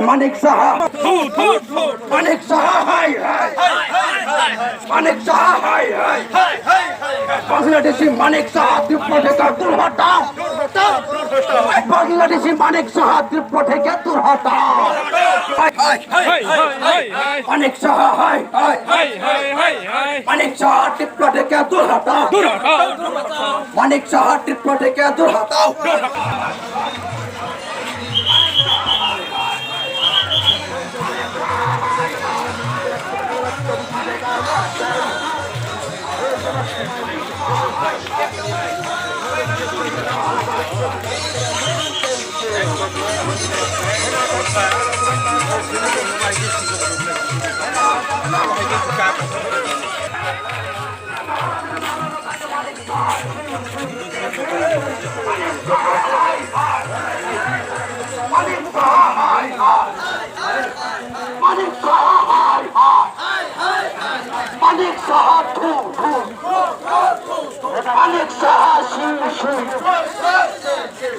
মানিক সাহা মানিক সাহা মানিক সাহা মানিক সাহা বাংলাদেশি মানিক সাহা তীব্র থেকে দূর হটাও বাংলাদেশি মানিক সাহা তীব্র থেকে দূর হটাও মানিক সাহা মানিক সাহা তীব্র থেকে দূর হটাও মানিক সাহা তীব্র থেকে দূর হটাও মানিক সাহা মানিক সাহা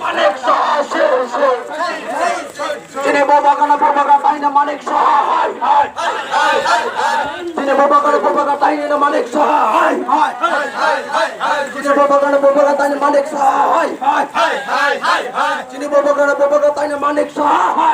মানিক সাহা তিনি বাবাগানা তাই না মানিক সাহা তিনি বাবাগানা তাই না মানিক সাহা তিনি বাবাগানা তাই না মানিক সাহা তিনি বাবাগানা তাই না মানিক সাহা